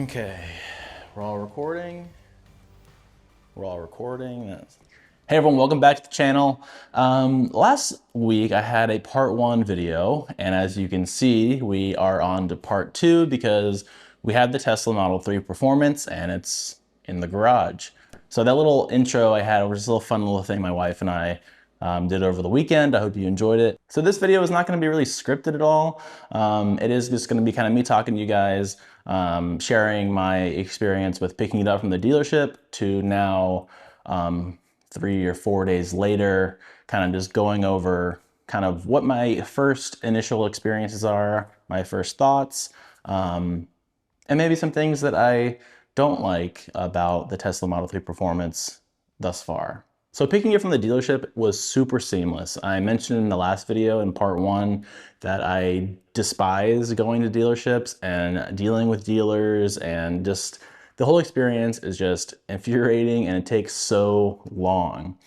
Okay, we're all recording. We're all recording. Hey everyone, welcome back to the channel. Last week I had a part one video, and as you can see, we are on to part two because we have the Tesla Model 3 Performance and it's in the garage. So that little intro I had was just a little fun little thing my wife and I did over the weekend. I hope you enjoyed it. So this video is not going to be really scripted at all. It is just going to be kind of me talking to you guys, sharing my experience with picking it up from the dealership to now 3 or 4 days later, kind of just going over kind of what my first initial experiences are, my first thoughts, and maybe some things that I don't like about the Tesla Model 3 Performance thus far. So picking it from the dealership was super seamless. I mentioned in the last video in part one that I despise going to dealerships and dealing with dealers, and just the whole experience is just infuriating and it takes so long.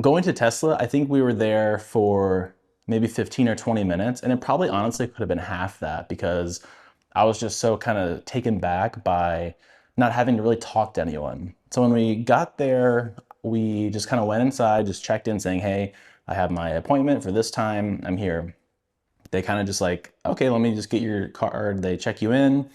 Going to Tesla, I think we were there for maybe 15 or 20 minutes, and it probably honestly could have been half that because I was just so kind of taken back by not having to really talk to anyone. So when we got there, we just kind of went inside, just checked in saying, hey, I have my appointment for this time, I'm here. They kind of just like, okay, let me just get your card. They check you in.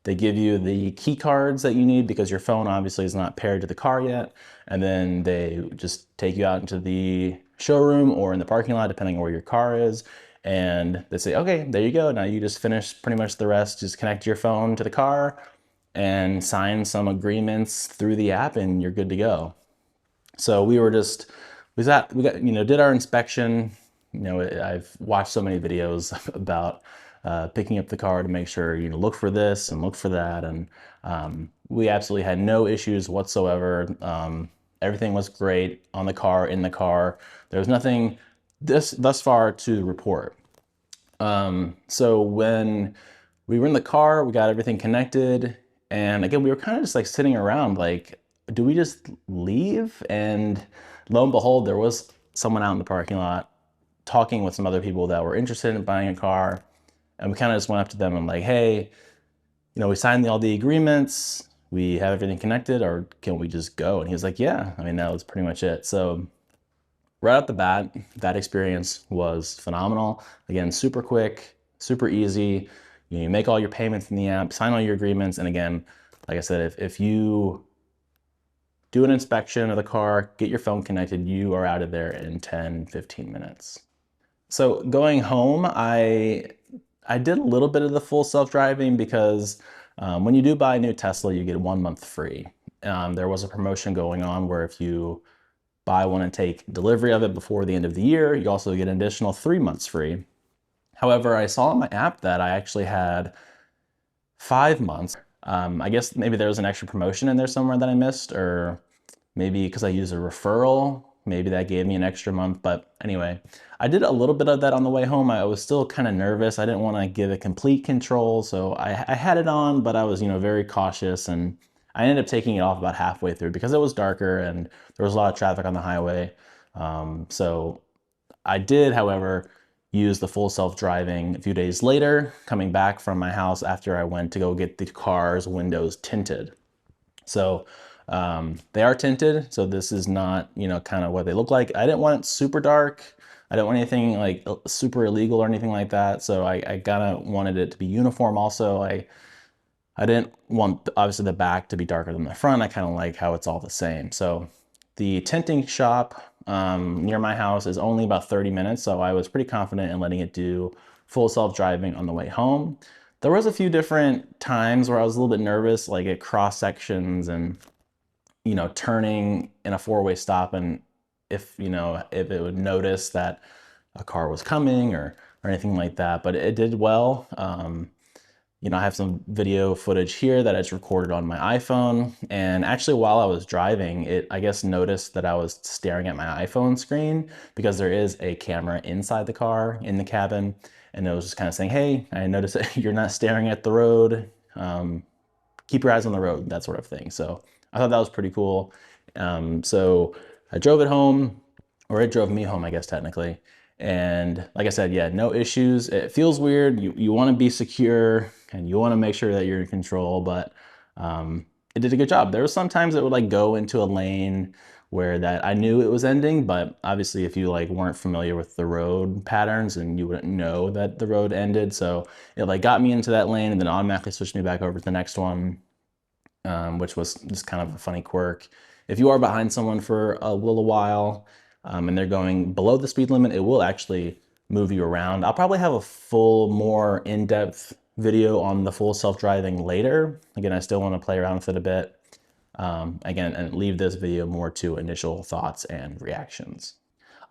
They give you the key cards that you need because your phone obviously is not paired to the car yet. And then they just take you out into the showroom or in the parking lot, depending on where your car is. And they say, okay, there you go. Now you just finish pretty much the rest. Just connect your phone to the car and sign some agreements through the app and you're good to go. So we did our inspection. You know, I've watched so many videos about picking up the car to make sure, you know, look for this and look for that. And we absolutely had no issues whatsoever. Everything was great on the car, in the car. There was nothing thus far to report. So when we were in the car, we got everything connected. And again, we were kind of just like sitting around like, do we just leave? And lo and behold, there was someone out in the parking lot talking with some other people that were interested in buying a car. And we kind of just went up to them and like, hey, you know, we signed all the agreements, we have everything connected, or can we just go? And he was like, yeah, I mean, that was pretty much it. So right off the bat, that experience was phenomenal. Again, super quick, super easy. You make all your payments in the app, sign all your agreements. And again, like I said, if you do an inspection of the car, get your phone connected, you are out of there in 10, 15 minutes. So going home, I did a little bit of the full self-driving because when you do buy a new Tesla, you get 1 month free. There was a promotion going on where if you buy one and take delivery of it before the end of the year, you also get an additional 3 months free. However, I saw in my app that I actually had 5 months. I guess maybe there was an extra promotion in there somewhere that I missed, or maybe because I used a referral, maybe that gave me an extra month. But anyway, I did a little bit of that on the way home. I was still kind of nervous. I didn't want to give it complete control. So I had it on, but I was, you know, very cautious, and I ended up taking it off about halfway through because it was darker and there was a lot of traffic on the highway. So I did, however, use the full self-driving a few days later, coming back from my house after I went to go get the car's windows tinted. So they are tinted, so this is not, you know, kind of what they look like. I didn't want it super dark. I didn't want anything like super illegal or anything like that. So I kind of wanted it to be uniform also. I didn't want, obviously, the back to be darker than the front. I kind of like how it's all the same. So the tinting shop near my house is only about 30 minutes. So I was pretty confident in letting it do full self-driving on the way home. There was a few different times where I was a little bit nervous, like at cross sections and, you know, turning in a four-way stop, and if it would notice that a car was coming or anything like that. But it did well. You know, I have some video footage here that it's recorded on my iPhone. And actually, while I was driving, it, I guess, noticed that I was staring at my iPhone screen because there is a camera inside the car, in the cabin. And it was just kind of saying, hey, I noticed that you're not staring at the road. Keep your eyes on the road, that sort of thing. So I thought that was pretty cool. So I drove it home, or it drove me home, I guess, technically. And like I said, yeah, no issues. It feels weird. You want to be secure and you want to make sure that you're in control, but it did a good job. There was sometimes it would like go into a lane where that I knew it was ending, but obviously if you like weren't familiar with the road patterns and you wouldn't know that the road ended. So it like got me into that lane and then automatically switched me back over to the next one, which was just kind of a funny quirk. If you are behind someone for a little while and they're going below the speed limit, it will actually move you around. I'll probably have a full, more in-depth video on the full self-driving later. Again, I still want to play around with it a bit. Again, and leave this video more to initial thoughts and reactions.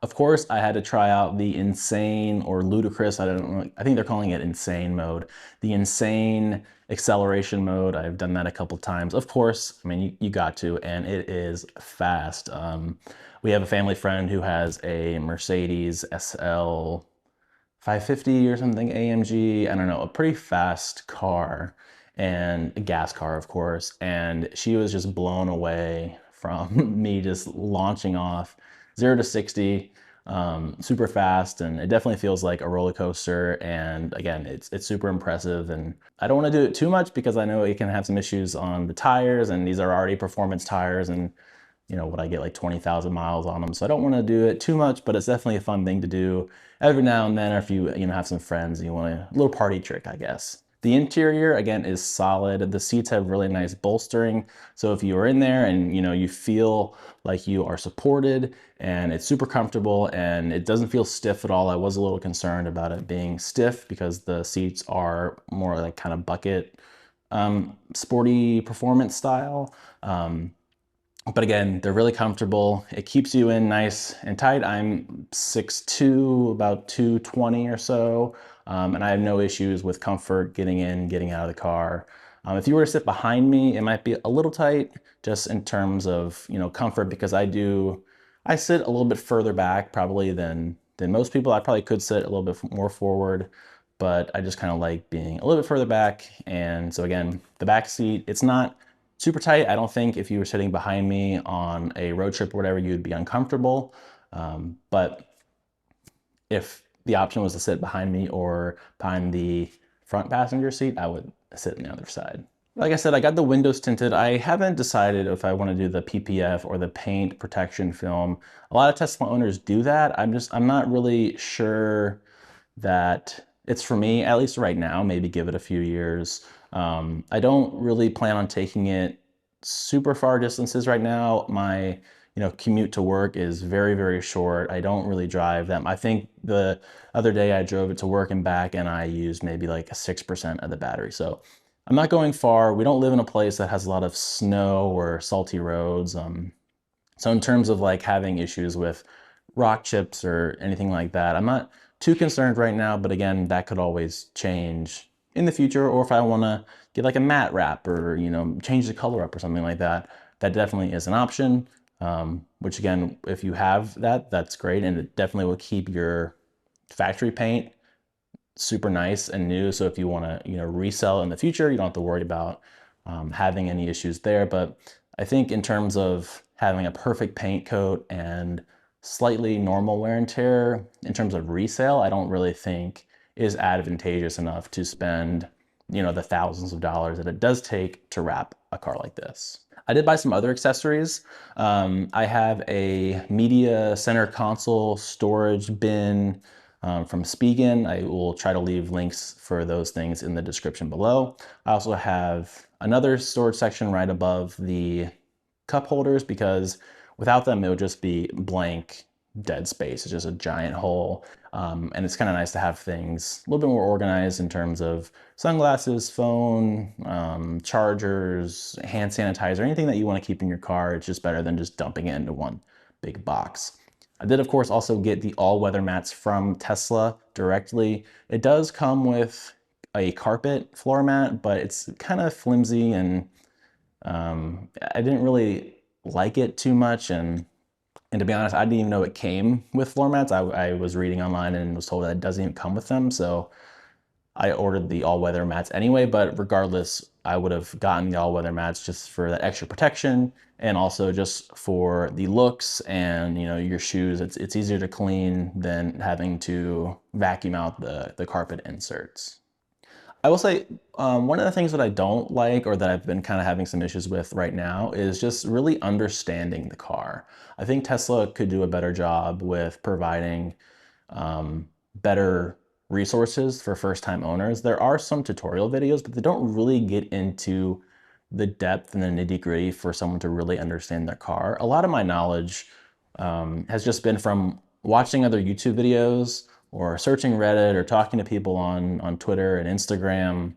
Of course, I had to try out the insane or ludicrous, I don't know, I think they're calling it insane mode, the insane acceleration mode. I've done that a couple times. Of course, I mean, you got to, and it is fast. We have a family friend who has a Mercedes SL 550 or something, AMG, I don't know, a pretty fast car, and a gas car, of course. And she was just blown away from me just launching off 0 to 60 super fast. And it definitely feels like a roller coaster. And again, it's super impressive. And I don't want to do it too much because I know it can have some issues on the tires, and these are already performance tires, and you know, would I get like 20,000 miles on them? So I don't want to do it too much, but it's definitely a fun thing to do every now and then, or if you have some friends and you want a little party trick, I guess. The interior, again, is solid. The seats have really nice bolstering. So if you are in there and you feel like you are supported, and it's super comfortable and it doesn't feel stiff at all. I was a little concerned about it being stiff because the seats are more like kind of bucket, sporty performance style. But again, they're really comfortable. It keeps you in nice and tight. I'm 6'2", about 220 or so, and I have no issues with comfort getting in, getting out of the car. If you were to sit behind me, it might be a little tight just in terms of comfort, because I sit a little bit further back probably than most people. I probably could sit a little bit more forward, but I just kind of like being a little bit further back. And so again, the back seat, it's not super tight. I don't think if you were sitting behind me on a road trip or whatever, you'd be uncomfortable. But if the option was to sit behind me or behind the front passenger seat, I would sit on the other side. Like I said, I got the windows tinted. I haven't decided if I want to do the PPF or the paint protection film. A lot of Tesla owners do that. I'm not really sure that it's for me, at least right now. Maybe give it a few years. I don't really plan on taking it super far distances right now. My commute to work is very, very short. I don't really drive them. I think the other day I drove it to work and back and I used maybe like 6% of the battery. So I'm not going far. We don't live in a place that has a lot of snow or salty roads. So in terms of like having issues with rock chips or anything like that, I'm not too concerned right now, but again, that could always change in the future. Or if I want to get like a matte wrap or, change the color up or something like that, that definitely is an option. Which again, if you have that, that's great. And it definitely will keep your factory paint super nice and new. So if you want to, resell in the future, you don't have to worry about having any issues there. But I think in terms of having a perfect paint coat and slightly normal wear and tear in terms of resale, I don't really think is advantageous enough to spend, the thousands of dollars that it does take to wrap a car like this. I did buy some other accessories. I have a media center console storage bin from Spigen. I will try to leave links for those things in the description below. I also have another storage section right above the cup holders, because without them, it would just be blank, dead space. It's just a giant hole. And it's kind of nice to have things a little bit more organized in terms of sunglasses, phone, chargers, hand sanitizer, anything that you want to keep in your car. It's just better than just dumping it into one big box. I did, of course, also get the all-weather mats from Tesla directly. It does come with a carpet floor mat, but it's kind of flimsy, and I didn't really like it too much. And to be honest, I didn't even know it came with floor mats. I was reading online and was told that it doesn't even come with them. So I ordered the all-weather mats anyway, but regardless, I would have gotten the all-weather mats just for that extra protection, and also just for the looks and, you know, your shoes. It's easier to clean than having to vacuum out the carpet inserts. I will say one of the things that I don't like, or that I've been kind of having some issues with right now, is just really understanding the car. I think Tesla could do a better job with providing better resources for first-time owners. There are some tutorial videos, but they don't really get into the depth and the nitty-gritty for someone to really understand their car. A lot of my knowledge has just been from watching other YouTube videos, or searching Reddit, or talking to people on Twitter and Instagram.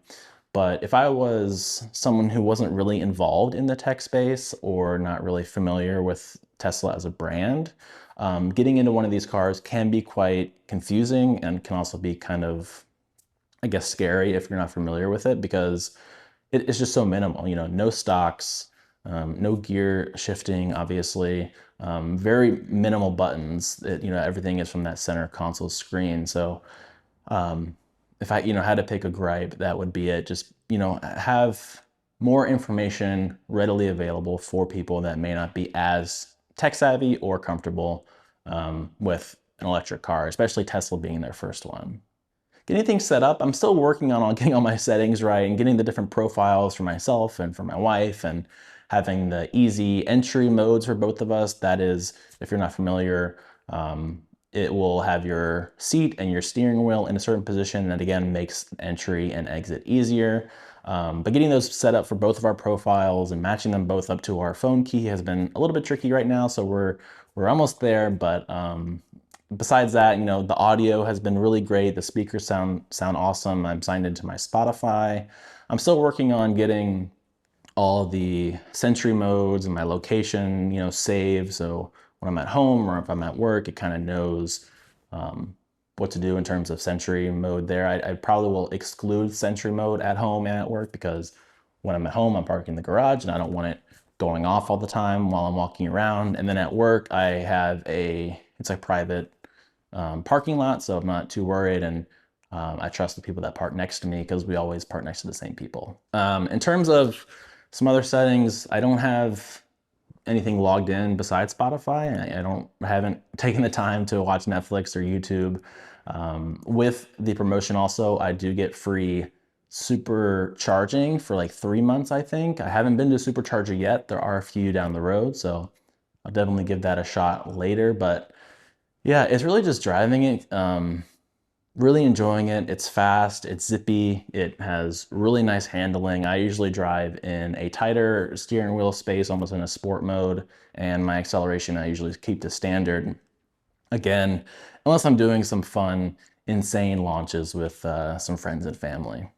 But if I was someone who wasn't really involved in the tech space, or not really familiar with Tesla as a brand, getting into one of these cars can be quite confusing, and can also be kind of, I guess, scary if you're not familiar with it, because it's just so minimal. You know, no stocks, no gear shifting, obviously, very minimal buttons. You know, everything is from that center console screen. So if I, you know, had to pick a gripe, that would be it. Just, you know, have more information readily available for people that may not be as tech savvy or comfortable with an electric car, especially Tesla being their first one. Getting things set up, I'm still working on getting all my settings right, and getting the different profiles for myself and for my wife, and having the easy entry modes for both of us. That is, if you're not familiar, it will have your seat and your steering wheel in a certain position, that again makes entry and exit easier. But getting those set up for both of our profiles and matching them both up to our phone key has been a little bit tricky right now, so we're almost there. But besides that, you know, the audio has been really great. The speakers sound awesome. I'm signed into my Spotify. I'm still working on getting all the Sentry modes and my location, you know, saved. So when I'm at home or if I'm at work, it kind of knows what to do in terms of Sentry mode there. I probably will exclude Sentry mode at home and at work, because when I'm at home, I'm parking in the garage and I don't want it going off all the time while I'm walking around. And then at work, I have it's a private parking lot, so I'm not too worried, and I trust the people that park next to me, because we always park next to the same people. In terms of some other settings, I don't have anything logged in besides Spotify. I haven't taken the time to watch Netflix or YouTube. With the promotion also, I do get free supercharging for like 3 months, I think. I haven't been to Supercharger yet. There are a few down the road, so I'll definitely give that a shot later. But yeah, it's really just driving it. Really enjoying it. It's fast, it's zippy, it has really nice handling. I usually drive in a tighter steering wheel space, almost in a sport mode, and my acceleration I usually keep to standard. Again, unless I'm doing some fun, insane launches with some friends and family.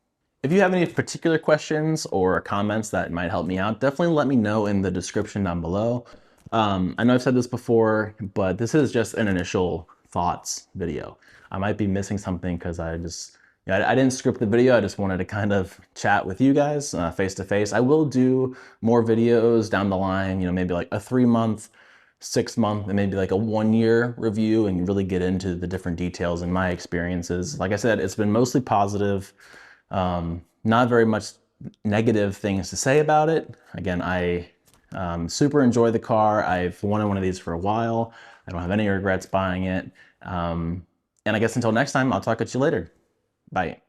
If you have any particular questions or comments that might help me out, definitely let me know in the description down below. I know I've said this before, but this is just an initial thoughts video. I might be missing something because I didn't script the video. I just wanted to kind of chat with you guys face to face. I will do more videos down the line, you know, maybe like a 3-month, 6-month, and maybe like a 1-year review, and really get into the different details and my experiences. Like I said, it's been mostly positive, not very much negative things to say about it. Again, I super enjoy the car. I've wanted one of these for a while. I don't have any regrets buying it. And I guess until next time, I'll talk at you later. Bye.